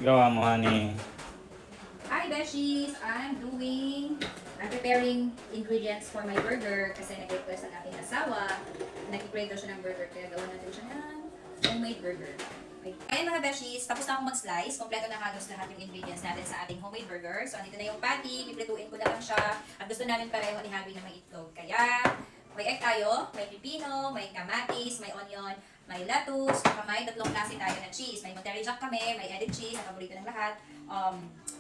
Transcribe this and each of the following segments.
Gawa mo, honey. Hi, Beshies! I'm preparing ingredients for my burger kasi nag-request ang aking asawa. Nag-crave daw siya ng burger kaya gawa natin siya ng homemade burger. Okay. Ayan mga Beshies, tapos na akong mag-slice. Kompleto na halos lahat yung ingredients natin sa ating homemade burger. So, andito na yung patty. Piprituin ko na lang siya. At gusto namin pareho ni Javi na may itlog. Kaya, may egg tayo, may pipino, may kamatis, may onion, may lettuce, saka may tatlong klase tayo na cheese. May Monterey Jack kami, may added cheese, ang paborito ng lahat.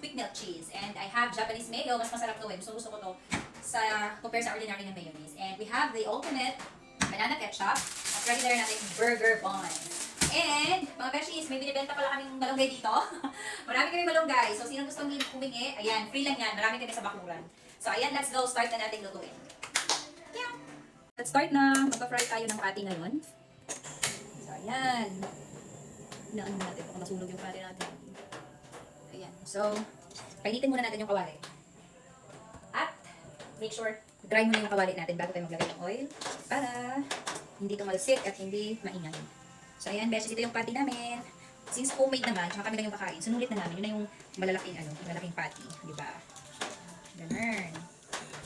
Quick melt cheese. And I have Japanese mayo, mas masarap to eh. Gusto ko to sa compare sa ordinary na mayonnaise. And we have the ultimate banana ketchup at regular natin burger buns. And, mga beshies, may binibenta pala kaming malunggay dito. Marami kami malunggay. So, sino gustong humingi? Ayan, free lang yan. Marami kami sa bakuran. So, ayan, let's go. Start na natin lutuin. Yeah. Let's start na. Magpa-fry tayo ng patty ngayon. So, ayan. Hinaan mo natin. Baka masunog yung patty natin. Ayan. So, painitin muna natin yung kawali. At, make sure, dry muna yung kawali natin bago tayo maglagay ng oil para hindi tumalsik at hindi maingay. So, ayan, beses, ito yung patty namin. Since homemade naman, tsaka kami lang yung kakain, sunulit na namin. Yun na yung malalaking patty. Diba? Ganun.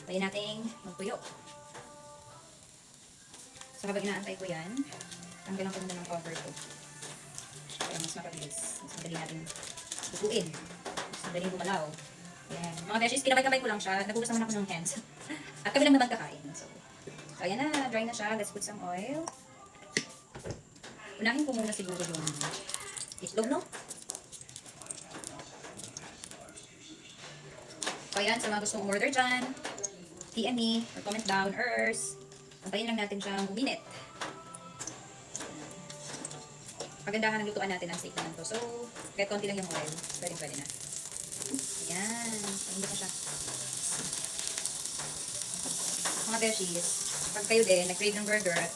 Tayo nating magtuyo. So, habang inaantay ko yan, tanggalan ko muna ng cover ko. Para mas mapabilis. Mas madali natin lutuin. Mas madaling gumalaw. Ayan. Mga beses, kinamay-kamay ko lang siya. Nagugas naman ako ng hands. At kami lang naman kakain. So, ayan na. Dry na siya. Let's put some oil. Unahin ko muna siguro yung itlog, no? So, ayan, sa mga gustong order dyan, PM me, or comment down, antayin lang natin siyang uminit. Pagandahan ng lutuan natin, ang steak naman to. So, kahit konti lang yung oil, pwede na. Ayan, pahindi ko siya. Mga beshies, pag kayo din, nag-crave ng burger, at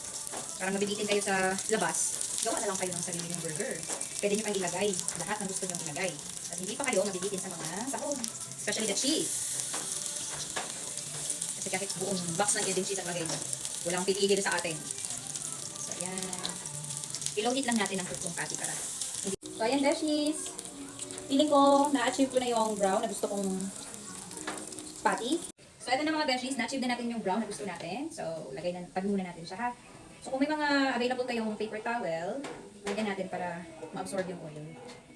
parang mabibitin kayo sa labas, gawa na lang kayo ng sarili ng burger. Pwede nyo pang ilagay lahat ng gusto nyo ilagay. At hindi pa kayo mabibitin sa mga sahog. Especially the cheese. Kasi kahit buong box ng added cheese ang lagay nyo, walang pitigil sa atin. So, ayan. I-load it lang natin ang kurkong patty para. So, ayan, beshies. Feeling ko, na-achieve ko na yung brown na gusto kong patty. So, ito na mga beshies. Na-achieve na natin yung brown na gusto natin. So, tabi muna natin siya ha. So, kung may mga available kayong paper towel, lagyan natin para ma-absorb yung oil.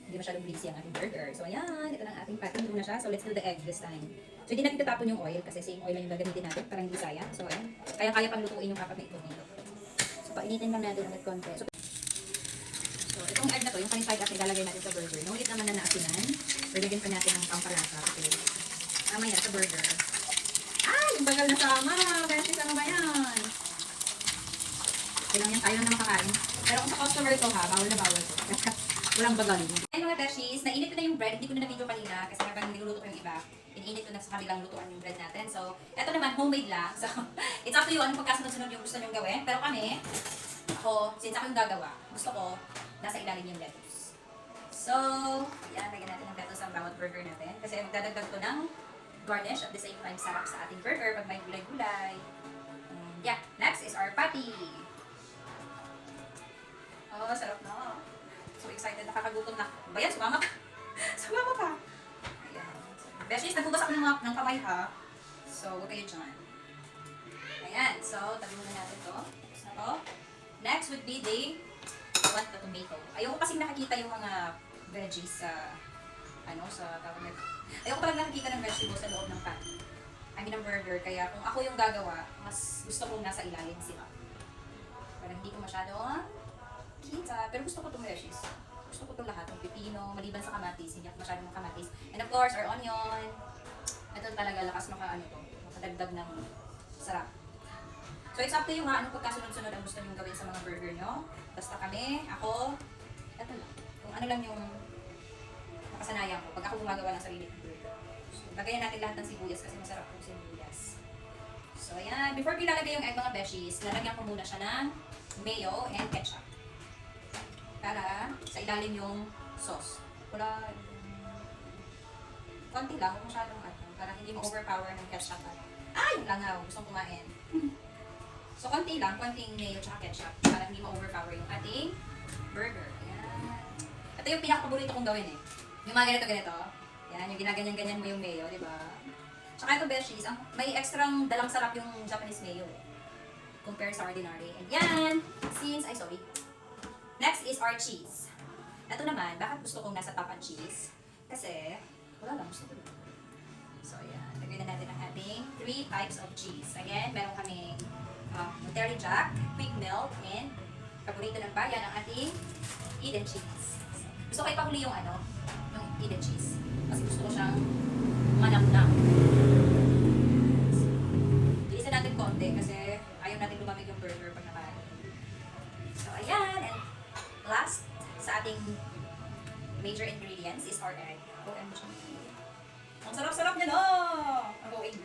Hindi masyadong greasy ang ating burger. So, ayan. Ito na ang ating patty. Muna siya. So, let's do the egg this time. So, hindi natin tatapon yung oil kasi same oil lang yung gagamitin natin para hindi sayang. So, ayan. Kaya-kaya pang lutuin yung kapat na itlog nito. So, painitin lang natin ulit konti. So, itong egg na to, yung paniside egg ilalagay natin sa burger. Naulit naman na naasinan. Lagyan pa natin ng pampalasa. Okay. Mamaya sa burger. Ay! Yung bagal na sama. Beshies, ano ba yan? Kailang yan, tayo lang na makakain. Pero kung sa customer ito ha, bawal na bawal ko. Walang bagalin. Ayun mga beshies, nainit ko na yung bread. Hindi ko na na-video kanina kasi habang niluluto ko yung iba, iniinit ko na sa kabilang lutuan yung bread natin. So, eto naman, homemade lang. So, it's up to you anong pagkasunod-sunod yung gusto nyong gawin. Pero kami, since ako yung gagawa, gusto ko, nasa ilalim yung lettuce. So, yan, lagyan natin ng lettuce ang bawat burger natin. Kasi magdadagdag to ng garnish at the same time sarap sa ating burger pag may gulay-gulay. And yeah, next is our patty. Oh, sarap na. So excited, nakakagutom na. Bayan, sumama ka. Sumama ka. Ayan. Beshies, nagbugas ako ng kamay ha. So, huwag kayo dyan. Ayan. So, tabi muna natin to. Tapos na to. Next would be the tomato. Ayoko kasing nakikita yung mga veggies sa tawag nito. Ayoko talaga nakikita ng vegetables sa loob ng patty. Ng burger. Kaya kung ako yung gagawa, mas gusto kong nasa ilalim sila. Parang hindi ko masyadong kita. Pero gusto ko itong veggies. Gusto ko itong lahat. Yung pipino, maliban sa kamatis. Hindi ako masyadong ng kamatis. And of course, our onion. Ito talaga lakas makadagdag ng sarap. So, it's up to you nga anong pagkasunod-sunod ang gusto nyo gawin sa mga burger nyo. Basta kami, ako, ito lang. Kung ano lang yung makasanayan ko. Pag ako gumagawa ng sarili ng burger. So, lagayan natin lahat ng sibuyas kasi masarap yung sibuyas. So, ayan. Before ko ilalagay yung egg mga beshies, lalagyan ko muna siya ng mayo and ketchup. Para sa ilalim yung sauce. Konti lang, huwag masyadong para hindi ma-overpower ng ketchup. Ay! Langaw, gustong kumain. So, konting mayo tsaka ketchup para hindi ma-overpower yung ating burger. Ayan. Ito yung pinaka-paborito kong gawin eh. Yung mga ganito. Yan, yung ginaganyan-ganyan mo yung mayo, di ba? Tsaka ito, beshies, may extrang dalang sarap yung Japanese mayo eh. Compare sa ordinary. And yan, sorry. Next is our cheese. Ito naman, bakit gusto kong nasa top ang cheese? Kasi, wala lang, gusto ko. So, yan. Lagay na natin ang ating 3 types of cheese. Again, meron kaming Terry Jack, quick melt, and paborito ng bayan ang ating Eden cheese. So, gusto ko ipahuli yung yung Eden cheese. Kasi gusto ko siyang manamnam. Bilisan natin konti kasi ayaw natin lumamig yung burger pag nakain. So, ayan. And last sa ating major ingredients is our egg. OMG. Ang sarap-sarap niya, no? Ang okay.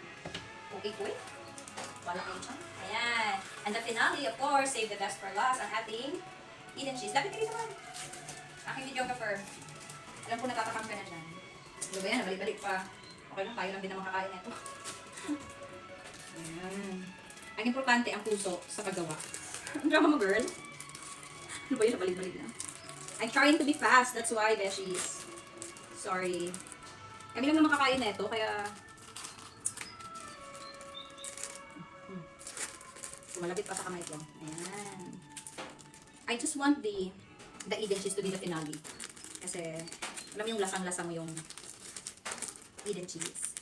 Wala kayo siya. Ayan. And the finale, of course, save the best for last, ang ating Eden cheese. Lapit ka dito naman. Aking videographer. Alam ko natatakam ka na dyan. Ano ba yan? Balik-balik pa. Okay lang, tayo lang din na makakain nito. Ayan. Ang importante, ang puso sa paggawa. Ang drama mo, girl. Ano ba yun? Balik-balik na. I'm trying to be fast. That's why, beshies. Sorry. Kami lang naman kakain na ito, kaya... Malapit pa sa kamay ko. Ayan. I just want the Eden cheese to be the finale. Kasi, alam mo yung lasang-lasa mo yung Eden cheese.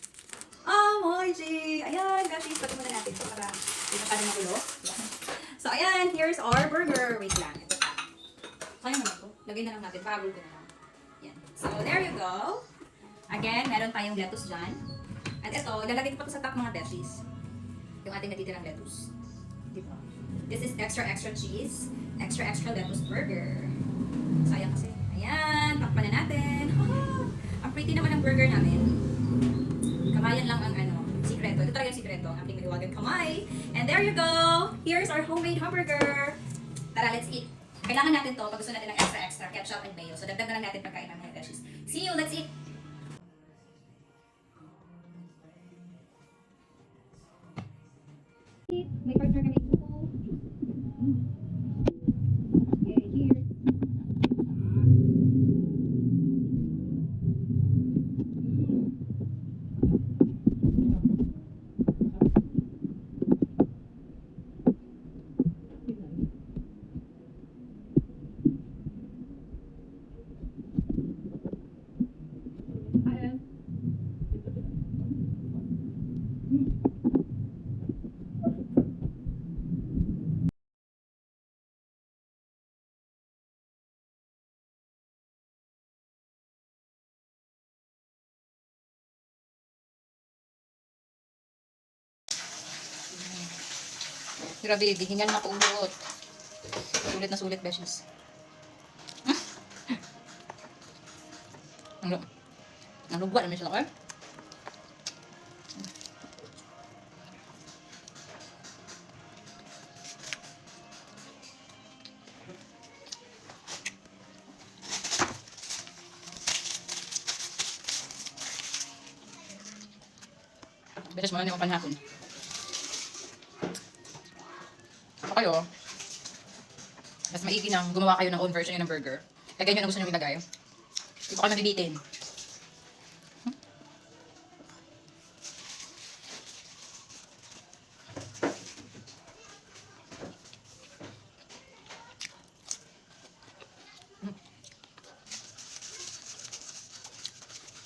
Oh, my G! Ayan, beshies, pati muna natin ito para hindi na masyadong makulo. So, ayan, here's our burger. Wait lang. Ito pa. Sayang naman ito. Lagay na lang natin. Pagul ko na lang. Yan. So, there you go. Again, meron tayong lettuce dyan. At ito, ilalagay ko pa ito sa top mga beshies. Yung ating natitirang lettuce. Diba? This is extra cheese. Extra lettuce burger. Sayang kasi. Ayan, takpan na natin. Oh, ang pretty naman ng burger namin. Kamayan lang ang sikreto. Ito talaga yung sikreto. Ang ating maliwagang kamay. And there you go! Here's our homemade hamburger. Tara, let's eat. Kailangan natin to pag gusto natin ng extra ketchup and mayo. So, dagdag na lang natin pagkain ng mga beshies. See you! Let's eat! May partner kami ito. Okay, here. Grabe, dihingan na kulot. Sulit na sulit, beshies. Ang lugwa naman sila, okay? Beses mo na yung panhapon. Kayo, mas maigi nang gumawa kayo ng own version ng burger. Lagay nyo na gusto nyo ilagay. Hindi ko kayo mabibitin.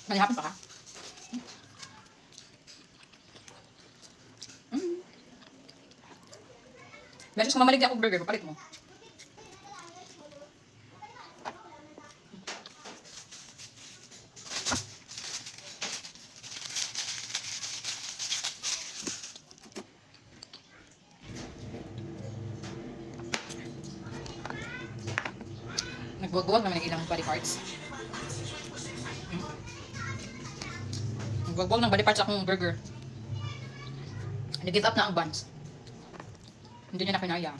Malihapon pa ka? Beses kung mamalig di ako burger, papalit mo. Nagbuwag-buwag naman ang ilang body parts. Nagbuwag-buwag ng body parts akong burger. Nag-give up na ang buns. Hindi niya na kinaya.